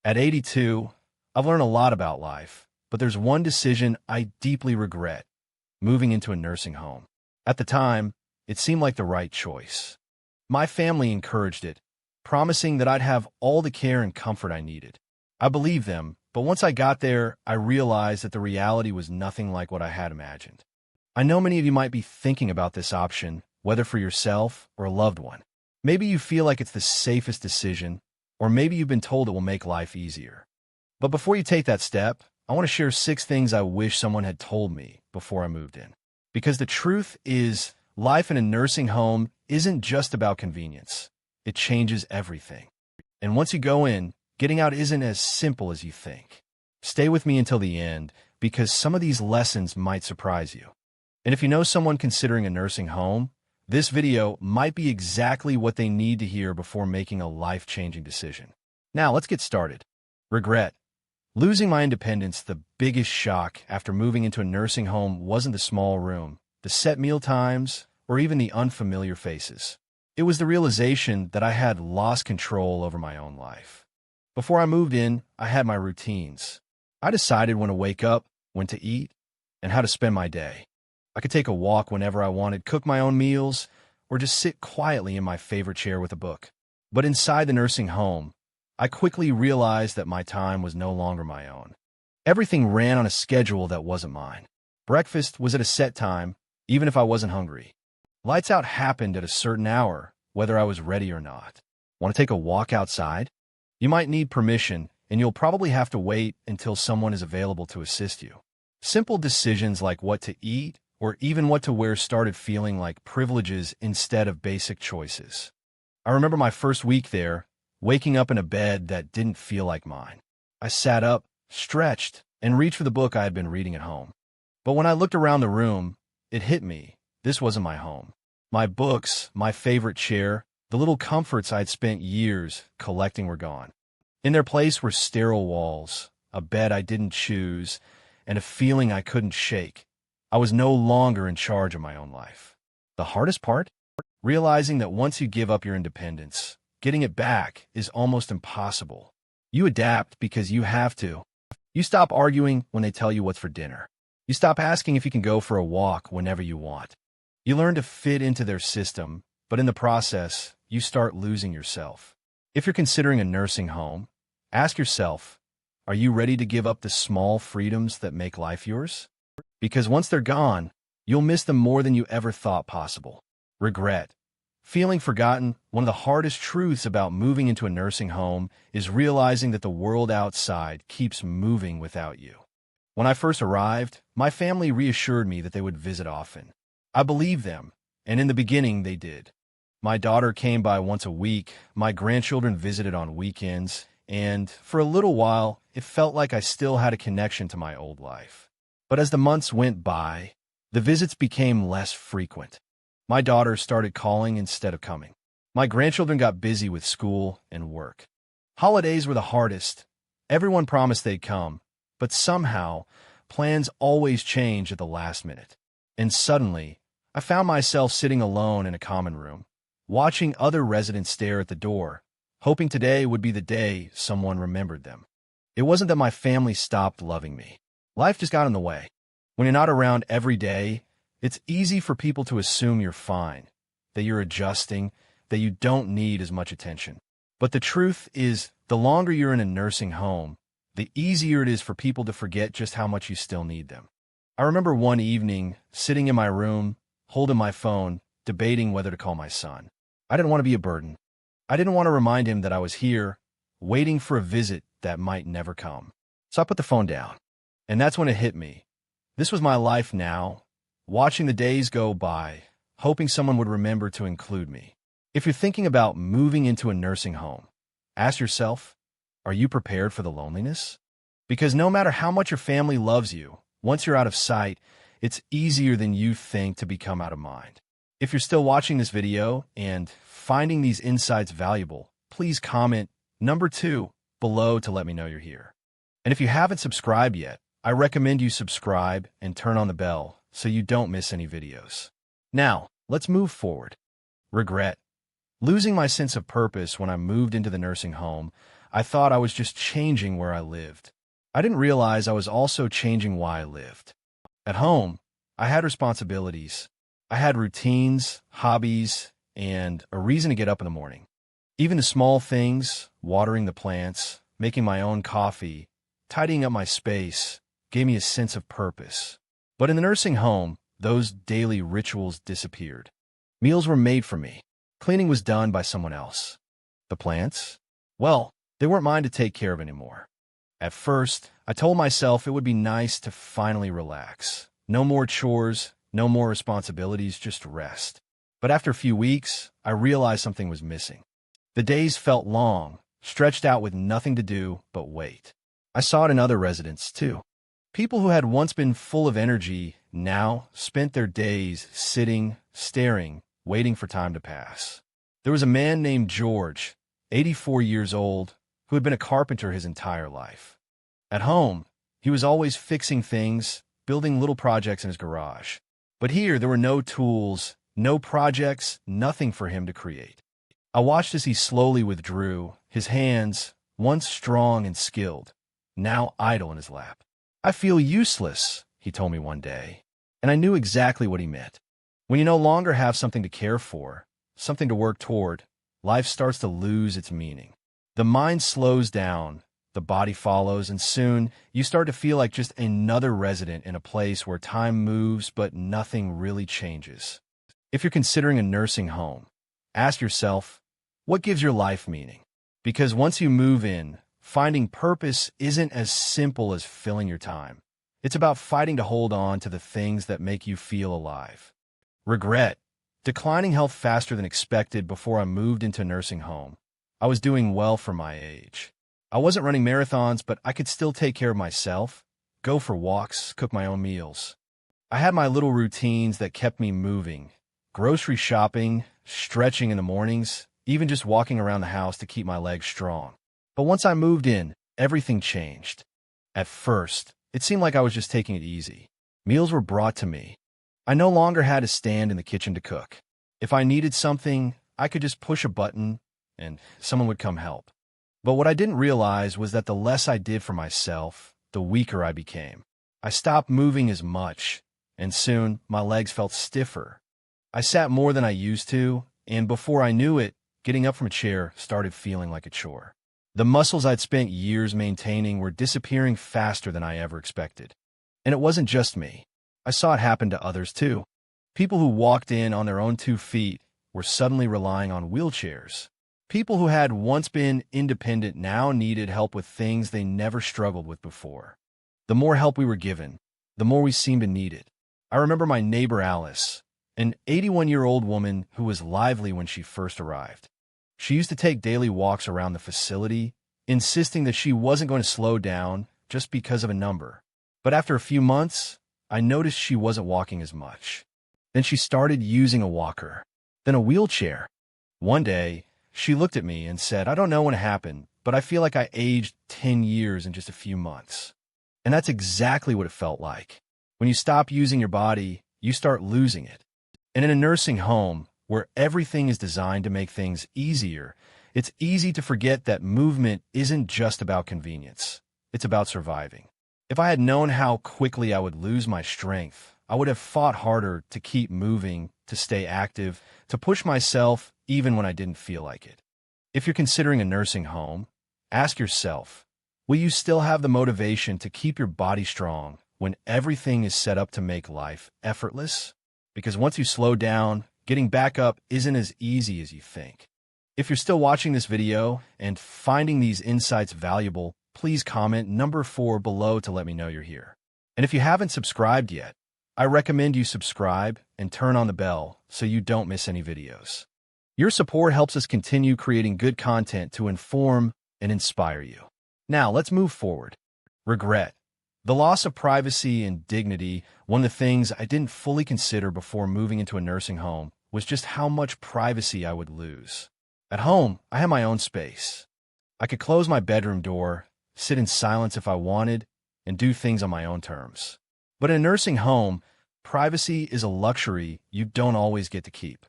At 82, I've learned a lot about life, but there's one decision I deeply regret: moving into a nursing home. At the time, it seemed like the right choice. My family encouraged it, promising that I'd have all the care and comfort I needed. I believed them, but once I got there, I realized that the reality was nothing like what I had imagined. I know many of you might be thinking about this option, whether for yourself or a loved one. Maybe you feel like it's the safest decision, or maybe you've been told it will make life easier. But before you take that step, I want to share 6 things I wish someone had told me before I moved in. Because the truth is, life in a nursing home isn't just about convenience. It changes everything. And once you go in, getting out isn't as simple as you think. Stay with me until the end, because some of these lessons might surprise you. And if you know someone considering a nursing home, this video might be exactly what they need to hear before making a life-changing decision. Now, let's get started. Regret. Losing my independence, the biggest shock after moving into a nursing home wasn't the small room, the set meal times, or even the unfamiliar faces. It was the realization that I had lost control over my own life. Before I moved in, I had my routines. I decided when to wake up, when to eat, and how to spend my day. I could take a walk whenever I wanted, cook my own meals, or just sit quietly in my favorite chair with a book. But inside the nursing home, I quickly realized that my time was no longer my own. Everything ran on a schedule that wasn't mine. Breakfast was at a set time, even if I wasn't hungry. Lights out happened at a certain hour, whether I was ready or not. Want to take a walk outside? You might need permission, and you'll probably have to wait until someone is available to assist you. Simple decisions like what to eat or even what to wear started feeling like privileges instead of basic choices. I remember my first week there, waking up in a bed that didn't feel like mine. I sat up, stretched, and reached for the book I had been reading at home. But when I looked around the room, it hit me. This wasn't my home. My books, my favorite chair, the little comforts I'd spent years collecting were gone. In their place were sterile walls, a bed I didn't choose, and a feeling I couldn't shake. I was no longer in charge of my own life. The hardest part? Realizing that once you give up your independence, getting it back is almost impossible. You adapt because you have to. You stop arguing when they tell you what's for dinner. You stop asking if you can go for a walk whenever you want. You learn to fit into their system, but in the process, you start losing yourself. If you're considering a nursing home, ask yourself, are you ready to give up the small freedoms that make life yours? Because once they're gone, you'll miss them more than you ever thought possible. Regret. Feeling forgotten, one of the hardest truths about moving into a nursing home is realizing that the world outside keeps moving without you. When I first arrived, my family reassured me that they would visit often. I believed them, and in the beginning they did. My daughter came by once a week, my grandchildren visited on weekends, and for a little while, it felt like I still had a connection to my old life. But as the months went by, the visits became less frequent. My daughter started calling instead of coming. My grandchildren got busy with school and work. Holidays were the hardest. Everyone promised they'd come, but somehow, plans always change at the last minute. And suddenly, I found myself sitting alone in a common room, watching other residents stare at the door, hoping today would be the day someone remembered them. It wasn't that my family stopped loving me. Life just got in the way. When you're not around every day, it's easy for people to assume you're fine, that you're adjusting, that you don't need as much attention. But the truth is, the longer you're in a nursing home, the easier it is for people to forget just how much you still need them. I remember one evening, sitting in my room, holding my phone, debating whether to call my son. I didn't want to be a burden. I didn't want to remind him that I was here, waiting for a visit that might never come. So I put the phone down. And that's when it hit me. This was my life now, watching the days go by, hoping someone would remember to include me. If you're thinking about moving into a nursing home, ask yourself, are you prepared for the loneliness? Because no matter how much your family loves you, once you're out of sight, it's easier than you think to become out of mind. If you're still watching this video and finding these insights valuable, please comment number 2 below to let me know you're here. And if you haven't subscribed yet, I recommend you subscribe and turn on the bell so you don't miss any videos. Now, let's move forward. Regret. Losing my sense of purpose when I moved into the nursing home, I thought I was just changing where I lived. I didn't realize I was also changing why I lived. At home, I had responsibilities. I had routines, hobbies, and a reason to get up in the morning. Even the small things, watering the plants, making my own coffee, tidying up my space, gave me a sense of purpose. But in the nursing home, those daily rituals disappeared. Meals were made for me. Cleaning was done by someone else. The plants? Well, they weren't mine to take care of anymore. At first, I told myself it would be nice to finally relax. No more chores, no more responsibilities, just rest. But after a few weeks, I realized something was missing. The days felt long, stretched out with nothing to do but wait. I saw it in other residents, too. People who had once been full of energy now spent their days sitting, staring, waiting for time to pass. There was a man named George, 84 years old, who had been a carpenter his entire life. At home, he was always fixing things, building little projects in his garage. But here, there were no tools, no projects, nothing for him to create. I watched as he slowly withdrew, his hands, once strong and skilled, now idle in his lap. "I feel useless," he told me one day, and I knew exactly what he meant. When you no longer have something to care for, something to work toward, life starts to lose its meaning. The mind slows down, the body follows, and soon you start to feel like just another resident in a place where time moves but nothing really changes. If you're considering a nursing home, ask yourself, what gives your life meaning? Because once you move in, finding purpose isn't as simple as filling your time. It's about fighting to hold on to the things that make you feel alive. Regret. Declining health faster than expected before I moved into a nursing home. I was doing well for my age. I wasn't running marathons, but I could still take care of myself, go for walks, cook my own meals. I had my little routines that kept me moving. Grocery shopping, stretching in the mornings, even just walking around the house to keep my legs strong. But once I moved in, everything changed. At first, it seemed like I was just taking it easy. Meals were brought to me. I no longer had to stand in the kitchen to cook. If I needed something, I could just push a button and someone would come help. But what I didn't realize was that the less I did for myself, the weaker I became. I stopped moving as much, and soon my legs felt stiffer. I sat more than I used to, and before I knew it, getting up from a chair started feeling like a chore. The muscles I'd spent years maintaining were disappearing faster than I ever expected. And it wasn't just me. I saw it happen to others too. People who walked in on their own 2 feet were suddenly relying on wheelchairs. People who had once been independent now needed help with things they never struggled with before. The more help we were given, the more we seemed to need it. I remember my neighbor Alice, an 81-year-old woman who was lively when she first arrived. She used to take daily walks around the facility, insisting that she wasn't going to slow down just because of a number. But after a few months, I noticed she wasn't walking as much. Then she started using a walker, then a wheelchair. One day, she looked at me and said, "I don't know when it happened, but I feel like I aged 10 years in just a few months." And that's exactly what it felt like. When you stop using your body, you start losing it. And in a nursing home, where everything is designed to make things easier, it's easy to forget that movement isn't just about convenience. It's about surviving. If I had known how quickly I would lose my strength, I would have fought harder to keep moving, to stay active, to push myself even when I didn't feel like it. If you're considering a nursing home, ask yourself, will you still have the motivation to keep your body strong when everything is set up to make life effortless? Because once you slow down, getting back up isn't as easy as you think. If you're still watching this video and finding these insights valuable, please comment number 4 below to let me know you're here. And if you haven't subscribed yet, I recommend you subscribe and turn on the bell so you don't miss any videos. Your support helps us continue creating good content to inform and inspire you. Now, let's move forward. Regret. The loss of privacy and dignity, one of the things I didn't fully consider before moving into a nursing home, was just how much privacy I would lose. At home, I had my own space. I could close my bedroom door, sit in silence if I wanted, and do things on my own terms. But in a nursing home, privacy is a luxury you don't always get to keep.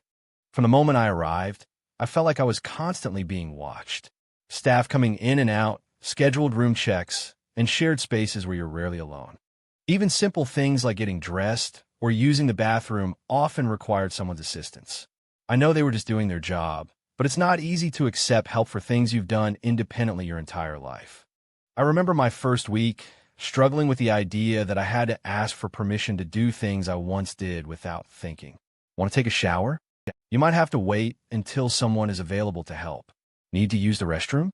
From the moment I arrived, I felt like I was constantly being watched. staff coming in and out, scheduled room checks, and shared spaces where you're rarely alone. Even simple things like getting dressed or using the bathroom often required someone's assistance. I know they were just doing their job, but it's not easy to accept help for things you've done independently your entire life. I remember my first week struggling with the idea that I had to ask for permission to do things I once did without thinking. Want to take a shower? You might have to wait until someone is available to help. Need to use the restroom?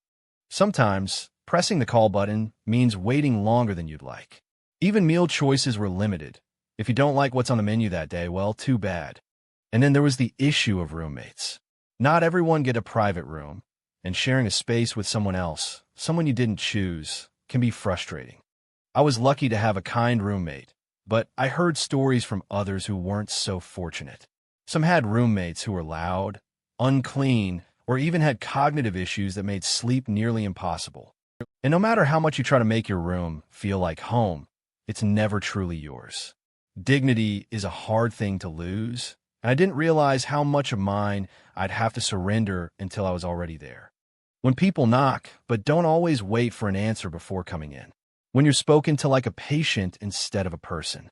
Sometimes, pressing the call button means waiting longer than you'd like. Even meal choices were limited. If you don't like what's on the menu that day, well, too bad. And then there was the issue of roommates. Not everyone get a private room, and sharing a space with someone else, someone you didn't choose, can be frustrating. I was lucky to have a kind roommate, but I heard stories from others who weren't so fortunate. Some had roommates who were loud, unclean, or even had cognitive issues that made sleep nearly impossible. And no matter how much you try to make your room feel like home, it's never truly yours. Dignity is a hard thing to lose, and I didn't realize how much of mine I'd have to surrender until I was already there. When people knock, but don't always wait for an answer before coming in. When you're spoken to like a patient instead of a person.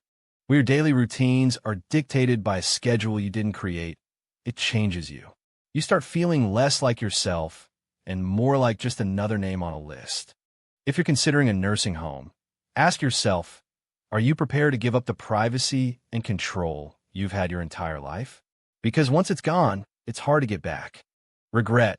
When your daily routines are dictated by a schedule you didn't create, it changes you. You start feeling less like yourself and more like just another name on a list. If you're considering a nursing home, ask yourself, are you prepared to give up the privacy and control you've had your entire life? Because once it's gone, it's hard to get back. Regret.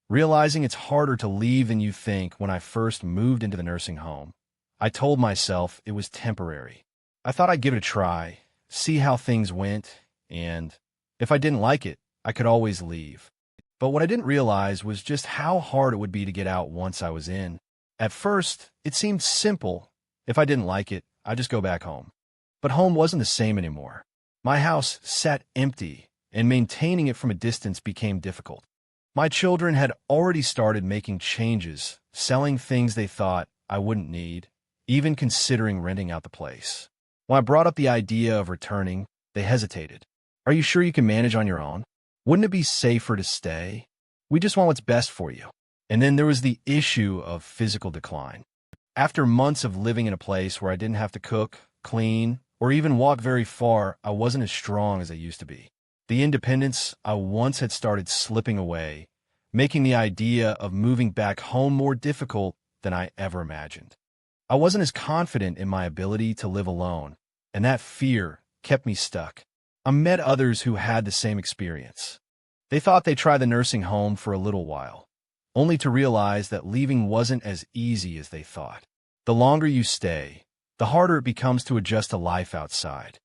Realizing it's harder to leave than you think. When I first moved into the nursing home, I told myself it was temporary. I thought I'd give it a try, see how things went, and if I didn't like it, I could always leave. But what I didn't realize was just how hard it would be to get out once I was in. At first, it seemed simple. If I didn't like it, I'd just go back home. But home wasn't the same anymore. My house sat empty, and maintaining it from a distance became difficult. My children had already started making changes, selling things they thought I wouldn't need, even considering renting out the place. When I brought up the idea of returning, they hesitated. Are you sure you can manage on your own? Wouldn't it be safer to stay? We just want what's best for you. And then there was the issue of physical decline. After months of living in a place where I didn't have to cook, clean, or even walk very far, I wasn't as strong as I used to be. The independence I once had started slipping away, making the idea of moving back home more difficult than I ever imagined. I wasn't as confident in my ability to live alone, and that fear kept me stuck. I met others who had the same experience. They thought they'd try the nursing home for a little while, only to realize that leaving wasn't as easy as they thought. The longer you stay, the harder it becomes to adjust to life outside.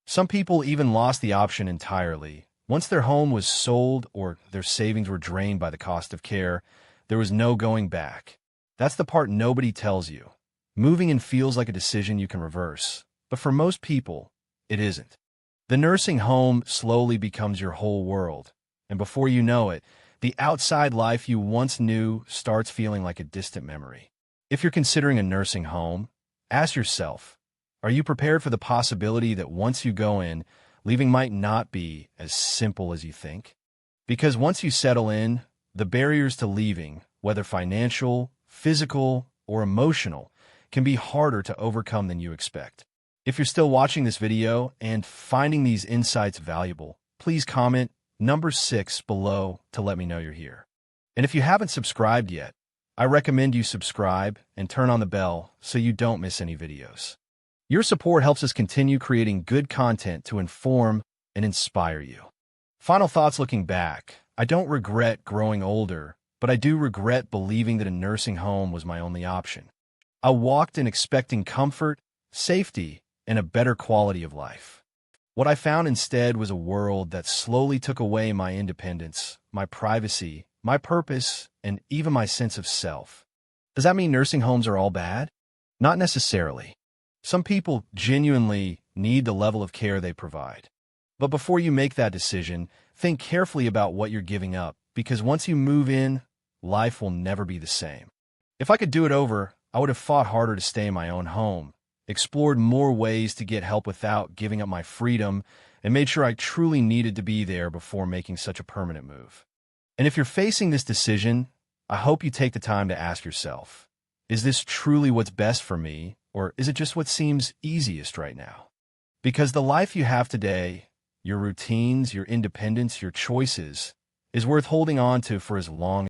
Some people even lost the option entirely. Once their home was sold or their savings were drained by the cost of care, there was no going back. That's the part nobody tells you. Moving in feels like a decision you can reverse, but for most people, it isn't. The nursing home slowly becomes your whole world, and before you know it, the outside life you once knew starts feeling like a distant memory. If you're considering a nursing home, ask yourself, are you prepared for the possibility that once you go in, leaving might not be as simple as you think? Because once you settle in, the barriers to leaving, whether financial, physical, or emotional, can be harder to overcome than you expect. If you're still watching this video and finding these insights valuable, please comment number 6 below to let me know you're here. And if you haven't subscribed yet, I recommend you subscribe and turn on the bell so you don't miss any videos. Your support helps us continue creating good content to inform and inspire you. Final thoughts looking back, I don't regret growing older, but I do regret believing that a nursing home was my only option. I walked in expecting comfort, safety, and a better quality of life. What I found instead was a world that slowly took away my independence, my privacy, my purpose, and even my sense of self. Does that mean nursing homes are all bad? Not necessarily. Some people genuinely need the level of care they provide. But before you make that decision, think carefully about what you're giving up, because once you move in, life will never be the same. If I could do it over, I would have fought harder to stay in my own home, explored more ways to get help without giving up my freedom, and made sure I truly needed to be there before making such a permanent move. And if you're facing this decision, I hope you take the time to ask yourself, is this truly what's best for me, or is it just what seems easiest right now? Because the life you have today, your routines, your independence, your choices, is worth holding on to for as long